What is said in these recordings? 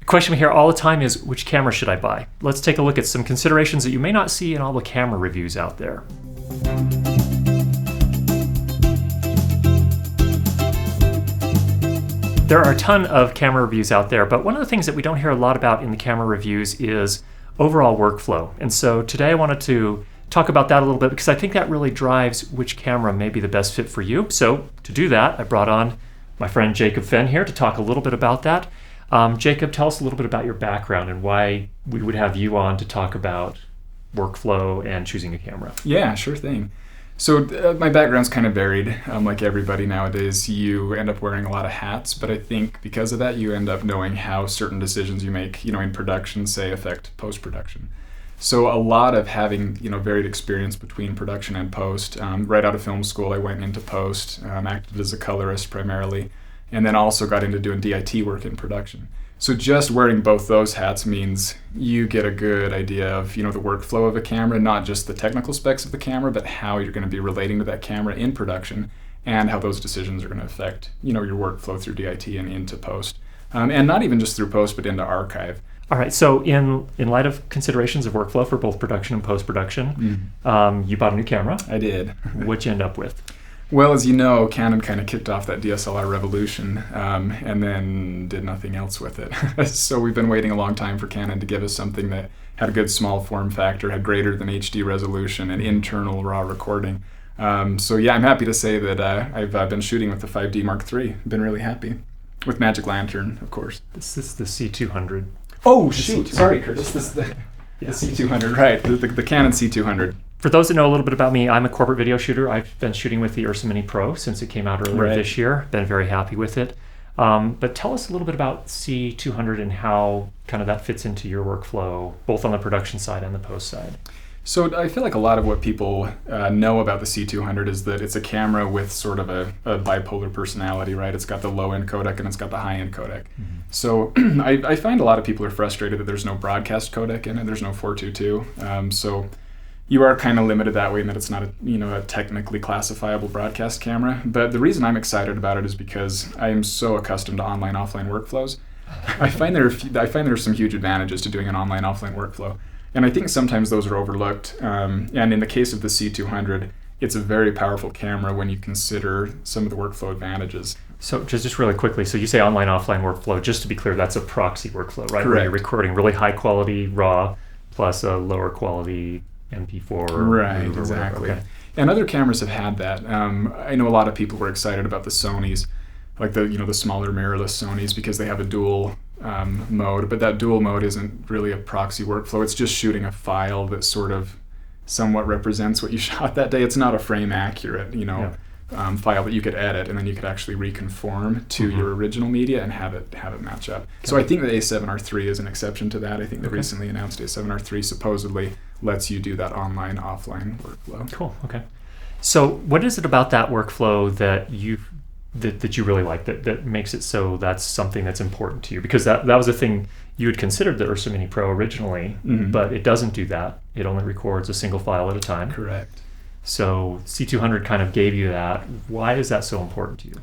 question we hear all the time is, which camera should I buy? Let's take a look at some considerations that you may not see in all the camera reviews out there. There are a ton of camera reviews out there, but one of the things that we don't hear a lot about in the camera reviews is overall workflow. And so today I wanted to talk about that a little bit because I think that really drives which camera may be the best fit for you. So to do that, I brought on my friend Jacob Fenn here to talk a little bit about that. Jacob, tell us a little bit about your background and why we would have you on to talk about workflow and choosing a camera. Yeah, sure thing. So my background's kind of varied. Like everybody nowadays, you end up wearing a lot of hats, but I think because of that, you end up knowing how certain decisions you make, in production, say, affect post-production. So a lot of having, varied experience between production and post. Right out of film school, I went into post, acted as a colorist primarily, and then also got into doing DIT work in production. So just wearing both those hats means you get a good idea of, the workflow of a camera, not just the technical specs of the camera, but how you're going to be relating to that camera in production and how those decisions are going to affect, your workflow through DIT and into post. And not even just through post, but into archive. All right, so in light of considerations of workflow for both production and post-production, you bought a new camera. I did. What'd you end up with? Well, as you know, Canon kind of kicked off that DSLR revolution and then did nothing else with it. So we've been waiting a long time for Canon to give us something that had a good small form factor, had greater than HD resolution and internal RAW recording. So yeah, I'm happy to say that I've been shooting with the 5D Mark III. Been really happy. With Magic Lantern, of course. This is the C200. Oh, shoot. Sorry, Curtis. This is the C200, right. The Canon C200. For those that know a little bit about me, I'm a corporate video shooter. I've been shooting with the Ursa Mini Pro since it came out earlier this year. Been very happy with it. But tell us a little bit about C200 and how kind of that fits into your workflow, both on the production side and the post side. So I feel like a lot of what people know about the C200 is that it's a camera with sort of a bipolar personality, right? It's got the low-end codec and it's got the high-end codec. Mm-hmm. So I find a lot of people are frustrated that there's no broadcast codec in it. There's no 422. So you are kind of limited that way in that it's not a technically classifiable broadcast camera. But the reason I'm excited about it is because I am so accustomed to online-offline workflows. I find there are some huge advantages to doing an online-offline workflow. And I think sometimes those are overlooked. And in the case of the C200, it's a very powerful camera when you consider some of the workflow advantages. So just really quickly, so you say online-offline workflow. Just to be clear, that's a proxy workflow, right? Correct. Where you're recording really high-quality RAW plus a lower-quality MP4. Right, exactly. Okay. And other cameras have had that. I know a lot of people were excited about the Sonys, like the smaller mirrorless Sonys, because they have a dual mode, but that dual mode isn't really a proxy workflow. It's just shooting a file that sort of somewhat represents what you shot that day. It's not a frame accurate, file that you could edit and then you could actually reconform to your original media and have it match up. Okay. So I think the A7R3 is an exception to that. I think the recently announced A7R3 supposedly lets you do that online-offline workflow. Cool. Okay. So what is it about that workflow that you really like, that makes it so that's something that's important to you? Because that was a thing you had considered the Ursa Mini Pro originally, but it doesn't do that. It only records a single file at a time. Correct. So C200 kind of gave you that. Why is that so important to you?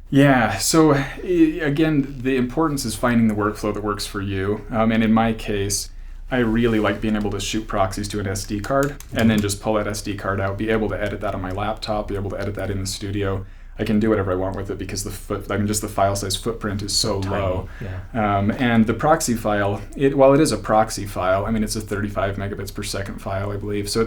Yeah, so again, the importance is finding the workflow that works for you. And in my case, I really like being able to shoot proxies to an SD card and then just pull that SD card out, be able to edit that on my laptop, be able to edit that in the studio. I can do whatever I want with it because just the file size footprint is so low. Yeah. And the proxy file, while it is a proxy file, it's a 35 megabits per second file, I believe. So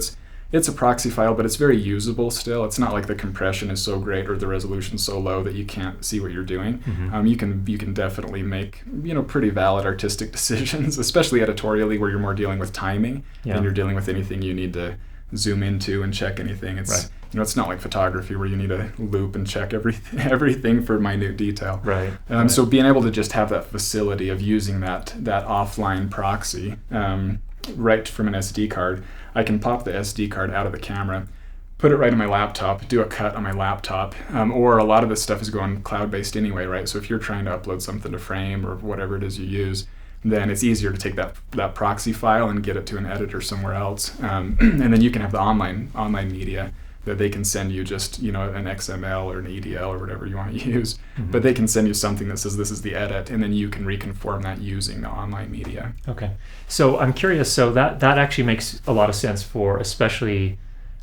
it's a proxy file, but it's very usable still. It's not like the compression is so great or the resolution so low that you can't see what you're doing. Mm-hmm. You can definitely make pretty valid artistic decisions, especially editorially where you're more dealing with timing and you're dealing with anything you need to zoom into and check anything. It's right. It's not like photography where you need to loop and check everything for minute detail. Right. So being able to just have that facility of using that offline proxy right from an SD card, I can pop the SD card out of the camera, put it right on my laptop, do a cut on my laptop, or a lot of this stuff is going cloud-based anyway, right? So if you're trying to upload something to Frame or whatever it is you use, then it's easier to take that proxy file and get it to an editor somewhere else. And then you can have the online media that they can send you just, an XML or an EDL or whatever you want to use, but they can send you something that says this is the edit, and then you can reconform that using the online media. Okay. So I'm curious, so that actually makes a lot of sense for especially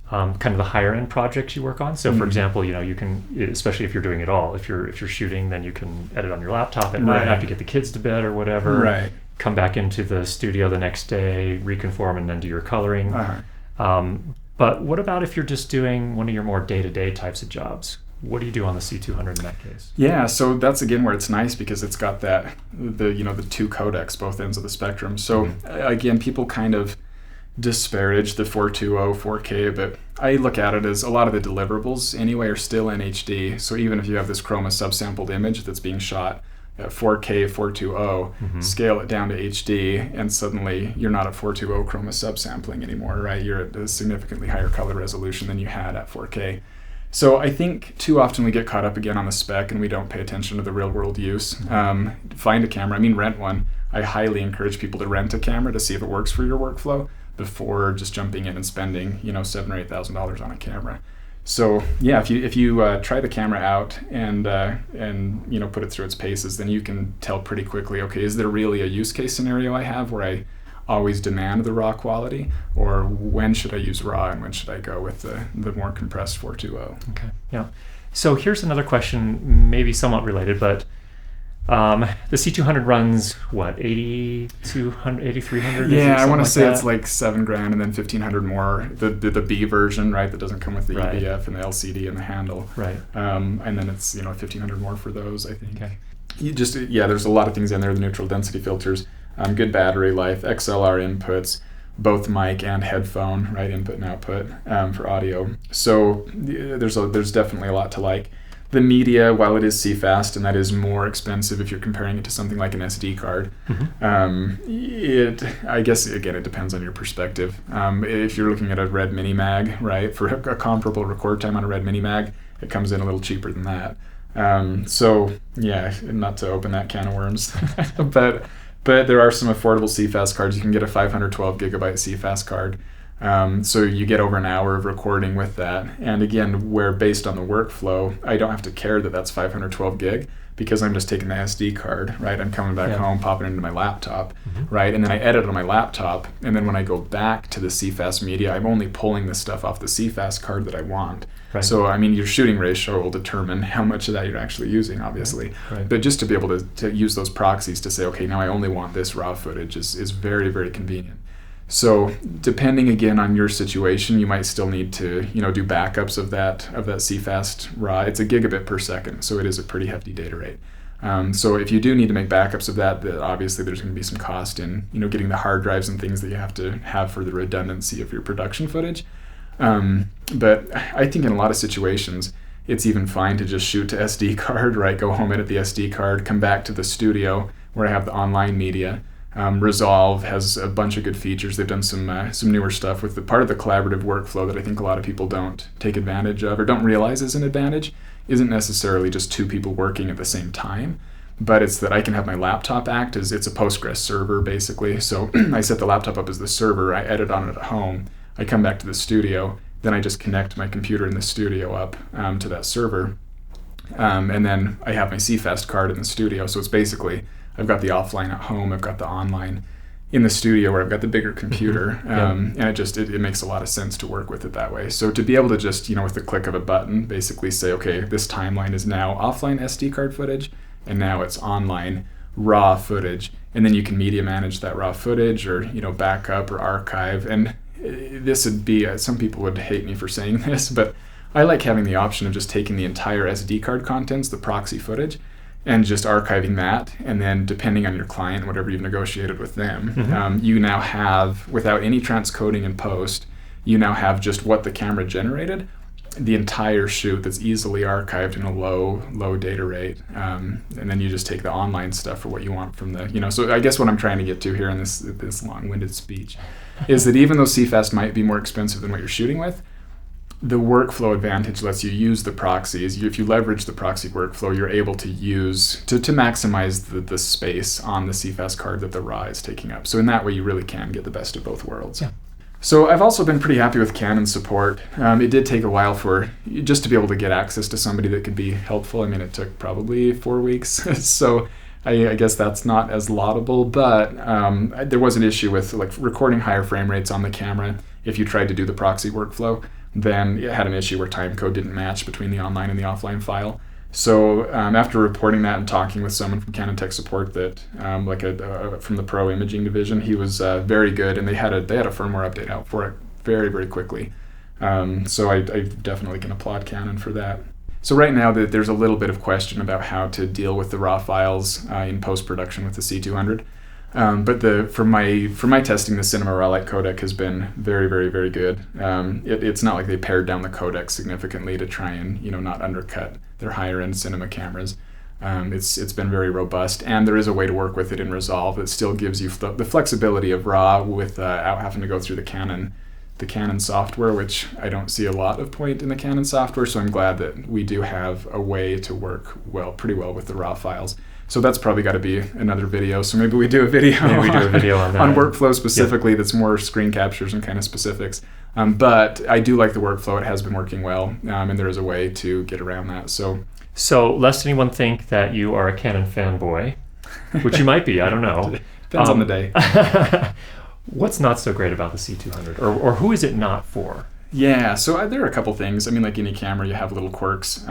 kind of the higher end projects you work on. So for example, you can, especially if you're doing it all, if you're shooting, then you can edit on your laptop at night after you get the kids to bed or whatever. Right. Come back into the studio the next day, reconform, and then do your coloring. But what about if you're just doing one of your more day-to-day types of jobs? What do you do on the C200 in that case? Yeah, so that's again where it's nice because it's got the two codecs, both ends of the spectrum. So again, people kind of disparage the 420 4K, but I look at it as a lot of the deliverables anyway are still in HD. So even if you have this chroma subsampled image that's being shot at 4K 420, scale it down to HD, and suddenly you're not at 420 chroma subsampling anymore, right? You're at a significantly higher color resolution than you had at 4K. So I think too often we get caught up again on the spec and we don't pay attention to the real world use. Find a camera, rent one. I highly encourage people to rent a camera to see if it works for your workflow before just jumping in and spending, $7,000 or $8,000 on a camera. So yeah, if you try the camera out and put it through its paces, then you can tell pretty quickly, okay, is there really a use case scenario I have where I always demand the raw quality, or when should I use raw and when should I go with the more compressed 420? Okay, yeah. So here's another question, maybe somewhat related, but the C200 runs what, 8,200, 8,300? Yeah, I want to say it's like $7,000 and then $1,500 more. The B version, right? That doesn't come with the EBF and the LCD and the handle. Right. And then it's $1,500 more for those, I think. Okay. There's a lot of things in there. The neutral density filters, good battery life, XLR inputs, both mic and headphone, right? Input and output for audio. So there's definitely a lot to like. The media, while it is CFast, and that is more expensive if you're comparing it to something like an SD card, I guess, again, it depends on your perspective. If you're looking at a Red Mini Mag, right, for a comparable record time on a Red Mini Mag, it comes in a little cheaper than that. So, yeah, not to open that can of worms, but there are some affordable CFast cards. You can get a 512 gigabyte CFast card. So you get over an hour of recording with that. And again, where based on the workflow, I don't have to care that that's 512 gig because I'm just taking the SD card, right? I'm coming back home, popping it into my laptop, right? And then I edit on my laptop. And then when I go back to the CFast media, I'm only pulling the stuff off the CFast card that I want. Right. So, your shooting ratio will determine how much of that you're actually using, obviously. Right. But just to be able to use those proxies to say, okay, now I only want this raw footage is very, very convenient. So depending again on your situation, you might still need to do backups of that CFast raw. It's a gigabit per second, so it is a pretty hefty data rate. So if you do need to make backups of that, obviously there's going to be some cost in getting the hard drives and things that you have to have for the redundancy of your production footage. But I think in a lot of situations, it's even fine to just shoot to SD card, right? Go home, edit the SD card, come back to the studio where I have the online media. Resolve has a bunch of good features. They've done some newer stuff with the part of the collaborative workflow that I think a lot of people don't take advantage of or don't realize is an advantage. Isn't necessarily just two people working at the same time, but it's that I can have my laptop act as it's a Postgres server basically. So I set the laptop up as the server. I edit on it at home. I come back to the studio. Then I just connect my computer in the studio up to that server, and then I have my CFast card in the studio. So it's basically I've got the offline at home, I've got the online in the studio where I've got the bigger computer, and it makes a lot of sense to work with it that way. So to be able to just, with the click of a button, basically say, okay, this timeline is now offline SD card footage, and now it's online raw footage, and then you can media manage that raw footage or, backup or archive. And this would be, some people would hate me for saying this, but I like having the option of just taking the entire SD card contents, the proxy footage, and just archiving that, and then depending on your client, whatever you've negotiated with them, you now have, without any transcoding in post, you now have just what the camera generated, the entire shoot that's easily archived in a low data rate, and then you just take the online stuff for what you want from the, so I guess what I'm trying to get to here in this long-winded speech is that even though CFast might be more expensive than what you're shooting with, the workflow advantage lets you use the proxies. If you leverage the proxy workflow, you're able to use to maximize the space on the CFast card that the RAW is taking up. So in that way, you really can get the best of both worlds. Yeah. So I've also been pretty happy with Canon support. It did take a while for just to be able to get access to somebody that could be helpful. I mean, it took probably 4 weeks. So I guess that's not as laudable, but there was an issue with like recording higher frame rates on the camera. If you tried to do the proxy workflow, then it had an issue where timecode didn't match between the online and the offline file. So after reporting that and talking with someone from Canon Tech Support that from the Pro Imaging division, he was very good, and they had a firmware update out for it very, very quickly. So I definitely can applaud Canon for that. So right now there's a little bit of question about how to deal with the raw files in post-production with the C200. But for my testing, the Cinema Raw Light codec has been very, very, very good. It's not like they pared down the codec significantly to try and not undercut their higher end cinema cameras. It's been very robust, and there is a way to work with it in Resolve. It still gives you the flexibility of RAW without having to go through the Canon software, which I don't see a lot of point in the Canon software. So I'm glad that we do have a way to work pretty well with the RAW files. So that's probably got to be another video. So maybe we do a video. Maybe we do a video on that. On workflow specifically, that's more screen captures and kind of specifics. But I do like the workflow. It has been working well, and there is a way to get around that. So lest anyone think that you are a Canon fanboy, which you might be, I don't know. Depends on the day. What's not so great about the C200, or who is it not for? Yeah, so there are a couple things. I mean, like any camera, you have little quirks.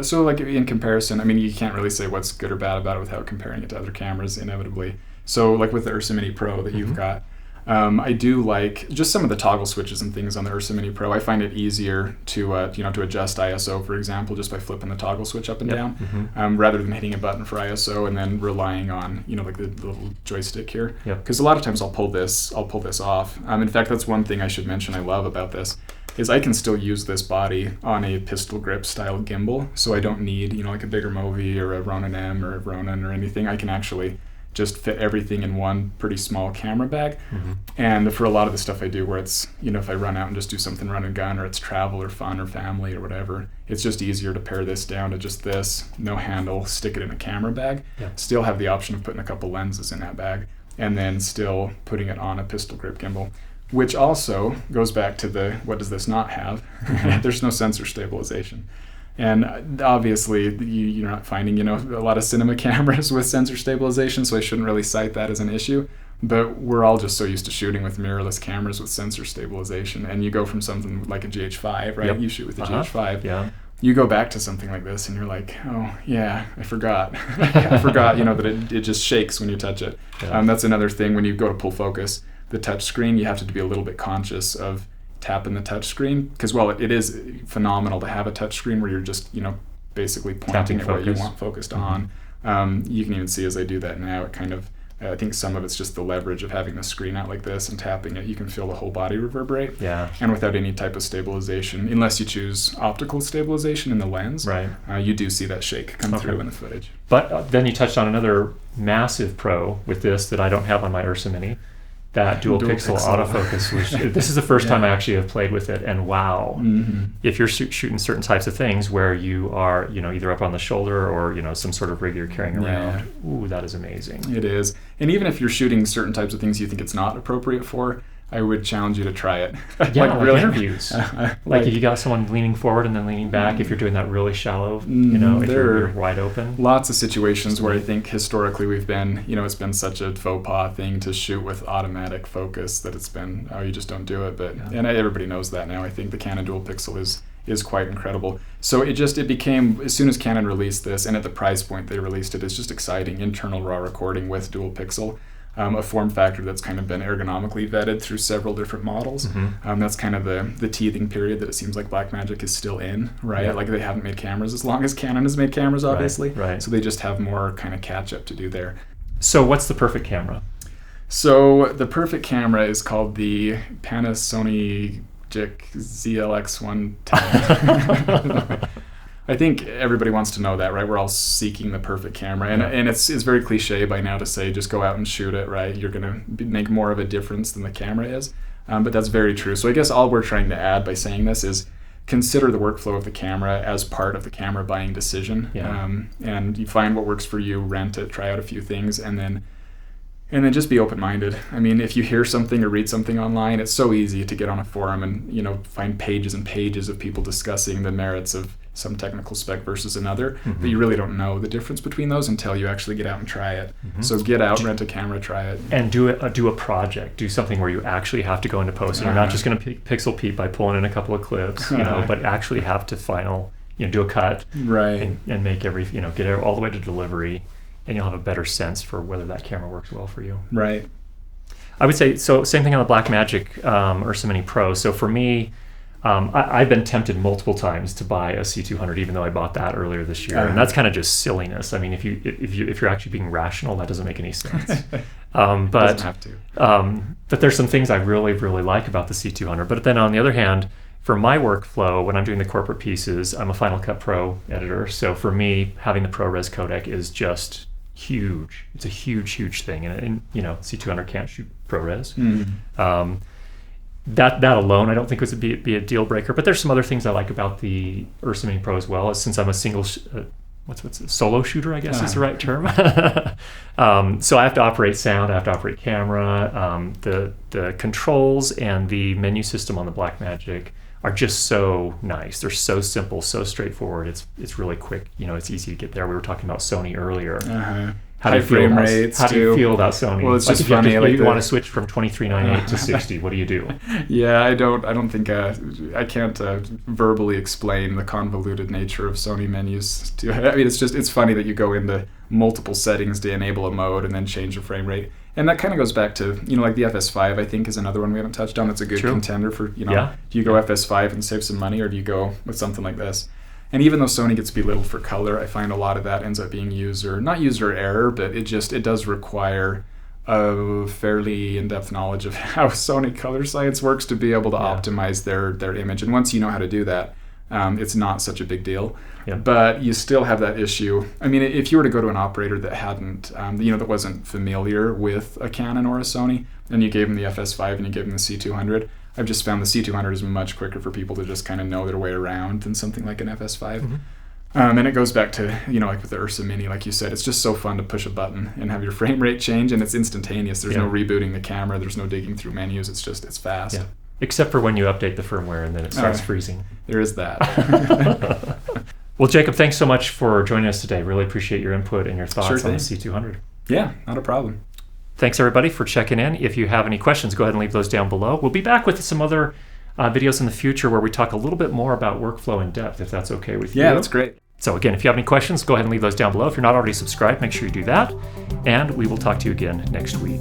So like in comparison, I mean, you can't really say what's good or bad about it without comparing it to other cameras, inevitably. So like with the Ursa Mini Pro that you've got, I do like just some of the toggle switches and things on the Ursa Mini Pro. I find it easier to adjust ISO, for example, just by flipping the toggle switch up and down, rather than hitting a button for ISO and then relying on like the little joystick here. Because a lot of times I'll pull this off. In fact, that's one thing I should mention I love about this is I can still use this body on a pistol grip style gimbal, so I don't need like a bigger Movi or a Ronin M or a Ronin or anything. I can actually just fit everything in one pretty small camera bag. And for a lot of the stuff I do where it's, if I run out and just do something run and gun, or it's travel or fun or family or whatever, it's just easier to pare this down to just this, no handle, stick it in a camera bag, still have the option of putting a couple lenses in that bag, and then still putting it on a pistol grip gimbal, which also goes back to what does this not have? There's no sensor stabilization. And obviously, you're not finding, a lot of cinema cameras with sensor stabilization, so I shouldn't really cite that as an issue. But we're all just so used to shooting with mirrorless cameras with sensor stabilization. And you go from something like a GH5, right? You shoot with the GH5. Yeah. You go back to something like this, and you're like, oh, yeah, I forgot. I forgot, that it just shakes when you touch it. That's another thing when you go to pull focus. The touch screen, you have to be a little bit conscious of tapping the touch screen, because it is phenomenal to have a touch screen where you're just basically pointing at what you want focused on. You can even see as I do that now, it kind of I think some of it's just the leverage of having the screen out like this and tapping it. You can feel the whole body reverberate. And without any type of stabilization, unless you choose optical stabilization in the lens, you do see that shake come through in the footage. But then you touched on another massive pro with this that I don't have on my Ursa Mini. That dual pixel autofocus, which this is the first time I actually have played with it, and wow, if you're shooting certain types of things where you are, either up on the shoulder or some sort of rig you're carrying around, ooh, that is amazing. It is, and even if you're shooting certain types of things you think it's not appropriate for, I would challenge you to try it. Like really interviews. Like if you got someone leaning forward and then leaning back, if you're doing that really shallow, if you're wide open. Lots of situations where I think historically we've been, it's been such a faux pas thing to shoot with automatic focus that it's been, you just don't do it. But and everybody knows that now. I think the Canon dual pixel is quite incredible. So it became, as soon as Canon released this, and at the price point they released it, it's just exciting. Internal RAW recording with dual pixel. A form factor that's kind of been ergonomically vetted through several different models. That's kind of the teething period that it seems like Blackmagic is still in, right? Like they haven't made cameras as long as Canon has made cameras, obviously. So they just have more kind of catch up to do there. So what's the perfect camera? So the perfect camera is called the Panasonic ZLX 110. I think everybody wants to know that, right? We're all seeking the perfect camera, and it's very cliche by now to say just go out and shoot it, right? You're going to make more of a difference than the camera is, but that's very true. So I guess all we're trying to add by saying this is consider the workflow of the camera as part of the camera buying decision, and you find what works for you, rent it, try out a few things, and then And then just be open-minded. I mean, if you hear something or read something online, it's so easy to get on a forum and, find pages and pages of people discussing the merits of some technical spec versus another, but you really don't know the difference between those until you actually get out and try it. So get out, rent a camera, try it. And do a project. Do something where you actually have to go into post. And you're not just going to pixel peep by pulling in a couple of clips, but actually have to do a cut. Right. And make get it all the way to delivery. And you'll have a better sense for whether that camera works well for you. Right. I would say, so same thing on the Blackmagic Ursa Mini Pro. So for me, I've been tempted multiple times to buy a C200, even though I bought that earlier this year. And that's kind of just silliness. I mean, if you're actually being rational, that doesn't make any sense. But doesn't have to. But there's some things I really, really like about the C200. But then on the other hand, for my workflow, when I'm doing the corporate pieces, I'm a Final Cut Pro editor. So for me, having the ProRes codec is just huge. It's a huge, huge thing. And C200 can't shoot ProRes. That alone, I don't think would be a deal breaker. But there's some other things I like about the Ursa Mini Pro as well. Since I'm a single, solo shooter, I guess is the right term. So I have to operate sound, I have to operate camera. The controls and the menu system on the Blackmagic are just so nice. They're so simple, so straightforward. It's really quick. It's easy to get there. We were talking about Sony earlier. High frame rates. How do you feel about Sony? Well, it's just funny. If you want to switch from 2398 to 60, what do you do? Yeah, I don't think I can't verbally explain the convoluted nature of Sony menus. I mean, it's funny that you go into multiple settings to enable a mode and then change the frame rate. And that kind of goes back to, like the FS5, I think, is another one we haven't touched on. That's a good contender for, do you go FS5 and save some money, or do you go with something like this? And even though Sony gets belittled for color, I find a lot of that ends up being not user error, but it does require a fairly in-depth knowledge of how Sony color science works to be able to optimize their image. And once you know how to do that, it's not such a big deal. Yeah. But you still have that issue. I mean, if you were to go to an operator that hadn't, that wasn't familiar with a Canon or a Sony, and you gave them the FS5 and you gave them the C200, I've just found the C200 is much quicker for people to just kind of know their way around than something like an FS5. And it goes back to, like with the Ursa Mini, like you said, it's just so fun to push a button and have your frame rate change, and it's instantaneous. There's no rebooting the camera. There's no digging through menus. It's fast. Yeah. Except for when you update the firmware and then it starts freezing. There is that. Well, Jacob, thanks so much for joining us today. Really appreciate your input and your thoughts on the C200. Yeah, not a problem. Thanks, everybody, for checking in. If you have any questions, go ahead and leave those down below. We'll be back with some other videos in the future where we talk a little bit more about workflow in depth, if that's okay with you. Yeah, that's great. So again, if you have any questions, go ahead and leave those down below. If you're not already subscribed, make sure you do that. And we will talk to you again next week.